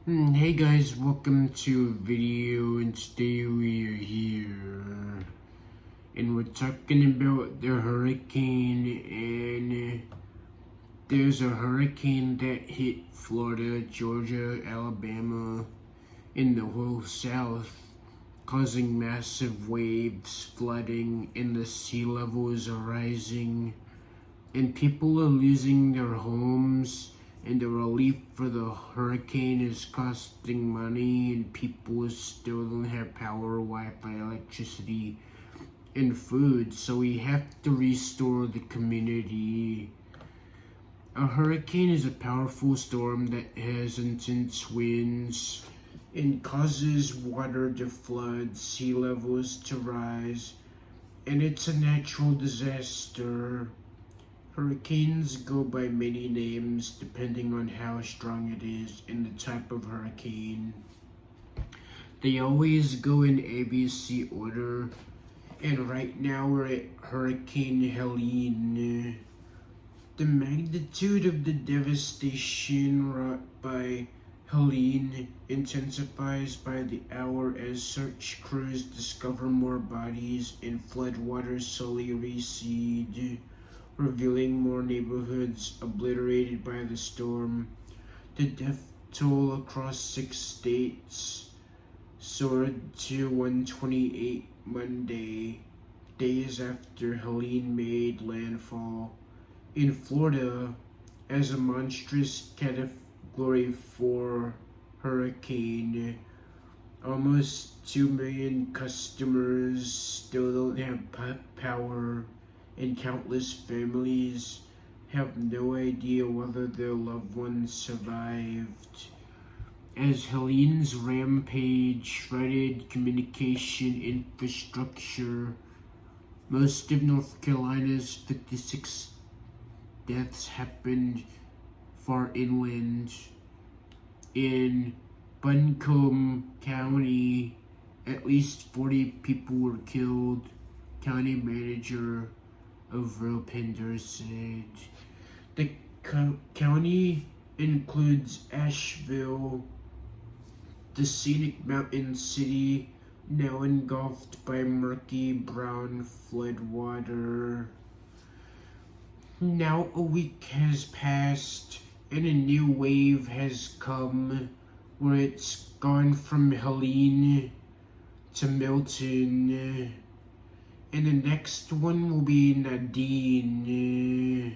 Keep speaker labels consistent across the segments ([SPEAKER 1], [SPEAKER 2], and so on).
[SPEAKER 1] Hey guys, welcome to a video, and today we are here and we're talking about the hurricane. And there's a hurricane that hit Florida, Georgia, Alabama, and the whole South, causing massive waves, flooding, and the sea levels are rising, and people are losing their homes, and the relief for the hurricane is costing money, and people still don't have power, Wi-Fi, electricity, and food, so we have to restore the community. A hurricane is a powerful storm that has intense winds and causes water to flood, sea levels to rise, and it's a natural disaster. Hurricanes go by many names depending on how strong it is and the type of hurricane. They always go in ABC order, and right now we're at Hurricane Helene. The magnitude of the devastation wrought by Helene intensifies by the hour as search crews discover more bodies and floodwaters slowly recede, revealing more neighborhoods obliterated by the storm. The death toll across 6 states soared to 128 Monday, days after Helene made landfall. In Florida, as a monstrous Category 4 hurricane, almost 2 million customers still don't have power, and countless families have no idea whether their loved ones survived. As Helene's rampage shredded communication infrastructure, most of North Carolina's 56 deaths happened far inland. In Buncombe County, at least 40 people were killed, County Manager of Ropinder said. The county includes Asheville, the scenic mountain city now engulfed by murky brown floodwater. Now a week has passed and a new wave has come, where it's gone from Helene to Milton, and the next one will be Nadine.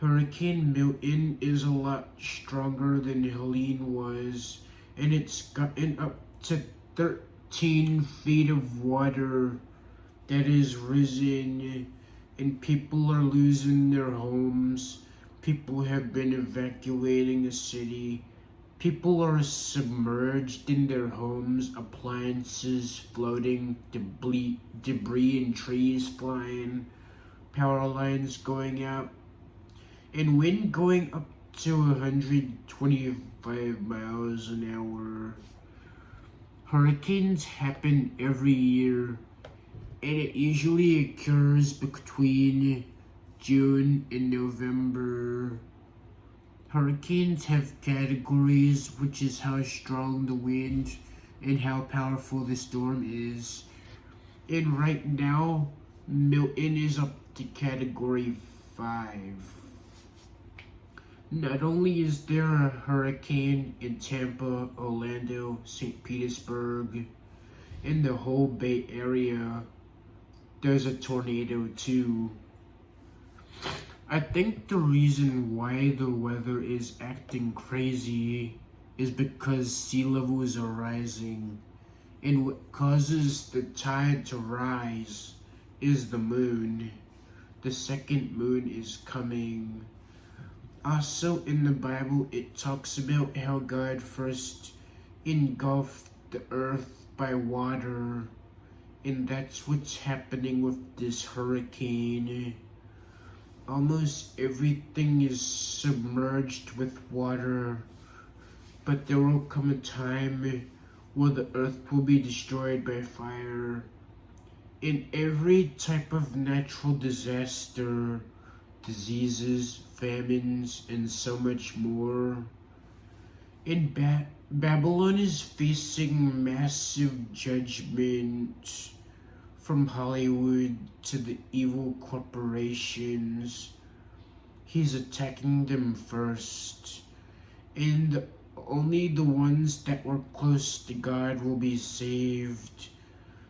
[SPEAKER 1] Hurricane Milton is a lot stronger than Helene was, and it's gotten up to 13 feet of water that has risen, and people are losing their homes. People have been evacuating the city. People are submerged in their homes, appliances floating, debris and trees flying, power lines going out, and wind going up to 125 miles an hour. Hurricanes happen every year, and it usually occurs between June and November. Hurricanes have categories, which is how strong the wind and how powerful the storm is. And right now, Milton is up to Category 5. Not only is there a hurricane in Tampa, Orlando, St. Petersburg, and the whole Bay Area, there's a tornado too. I think the reason why the weather is acting crazy is because sea levels are rising, and what causes the tide to rise is the moon. The second moon is coming. Also in the Bible, it talks about how God first engulfed the earth by water, and that's what's happening with this hurricane. Almost everything is submerged with water, but there will come a time where the earth will be destroyed by fire. In every type of natural disaster, diseases, famines, and so much more, And Babylon is facing massive judgment from Hollywood to the evil corporations. He's attacking them first, and only the ones that were close to God will be saved.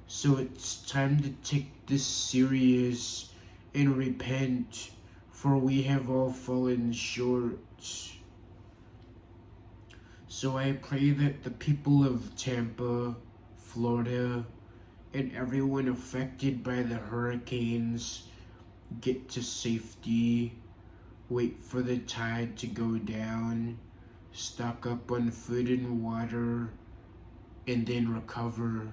[SPEAKER 1] So it's time to take this serious and repent, for we have all fallen short. So I pray that the people of Tampa, Florida, and everyone affected by the hurricanes get to safety, wait for the tide to go down, stock up on food and water, and then recover.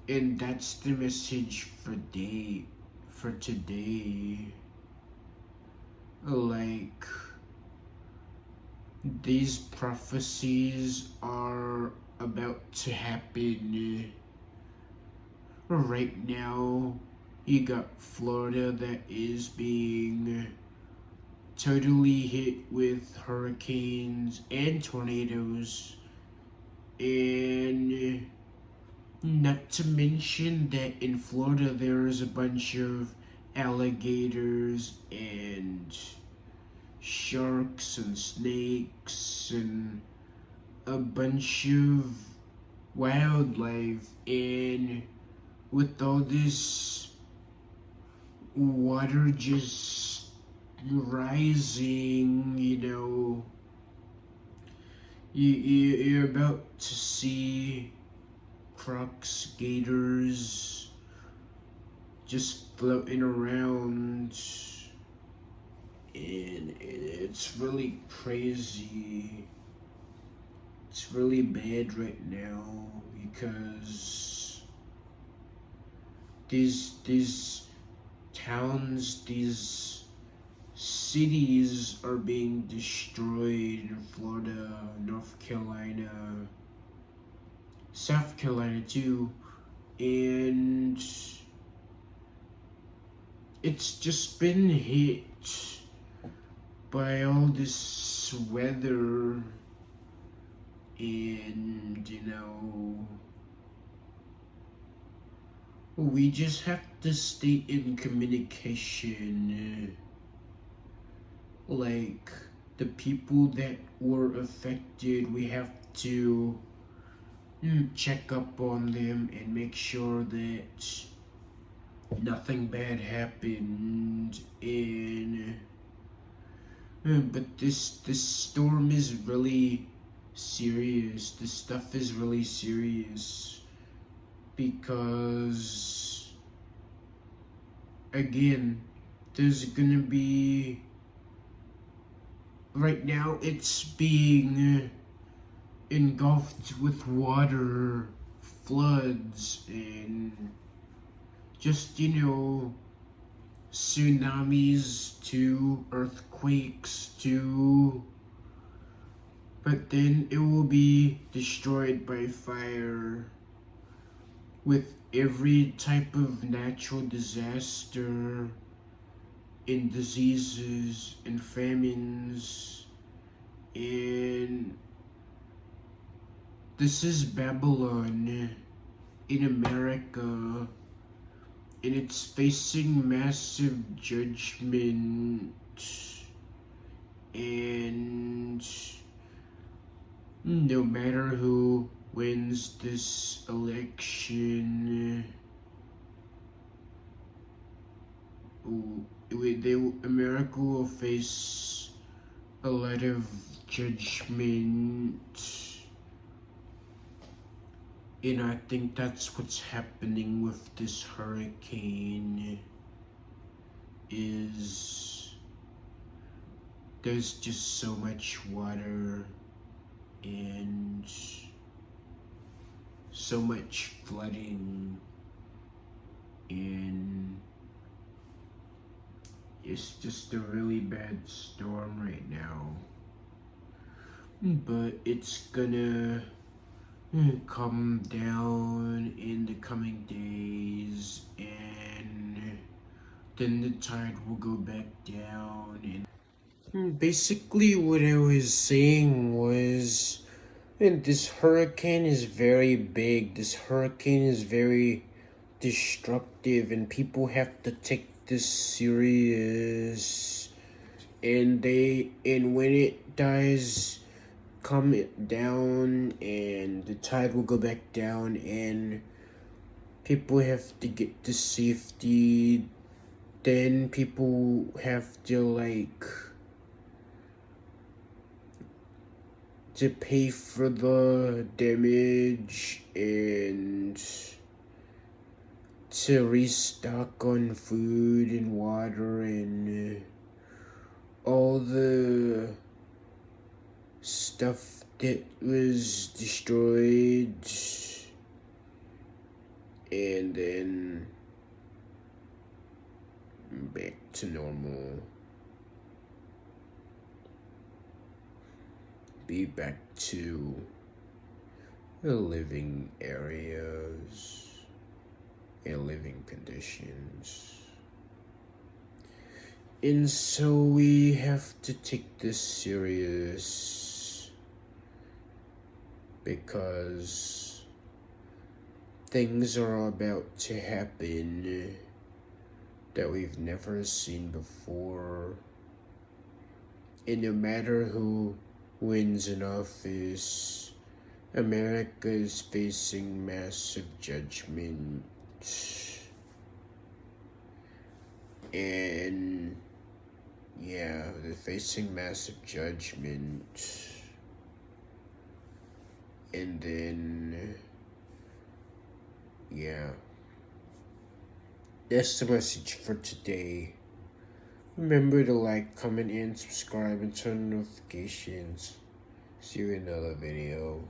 [SPEAKER 1] And that's the message for today. Like, these prophecies are about to happen. Right now, you got Florida that is being totally hit with hurricanes and tornadoes, and not to mention that in Florida there's a bunch of alligators and sharks and snakes and a bunch of wildlife, and with all this water just rising, you're about to see crocs, gators just floating around, and it's really crazy. It's really bad right now because these towns, these cities are being destroyed in Florida, North Carolina, South Carolina too, and it's just been hit by all this weather, and we just have to stay in communication. Like, the people that were affected, we have to check up on them and make sure that nothing bad happened. But this storm is really serious. This stuff is really serious because, again, there's gonna be, right now it's being engulfed with water, floods, and just, tsunamis too, earthquakes too. But then it will be destroyed by fire. With every type of natural disaster and diseases and famines, and this is Babylon in America, and it's facing massive judgment, and no matter who wins this election, America will face a lot of judgment. And I think that's what's happening with this hurricane, is there's just so much water and so much flooding, and it's just a really bad storm right now. But it's gonna calm down in the coming days, and then the tide will go back down, and Basically, what I was saying was, and this hurricane is very big. This hurricane is very destructive, and people have to take this serious. And when it dies, come down, and the tide will go back down, and people have to get to safety. Then people have to to pay for the damage and to restock on food and water and all the stuff that was destroyed, and then back to normal. Be back to the living areas and living conditions. And so we have to take this serious because things are about to happen that we've never seen before. And no matter who wins in office, America is facing massive judgment. And yeah, they're facing massive judgment. And then, yeah, that's the message for today. Remember to like, comment, and subscribe, and turn on notifications. See you in another video.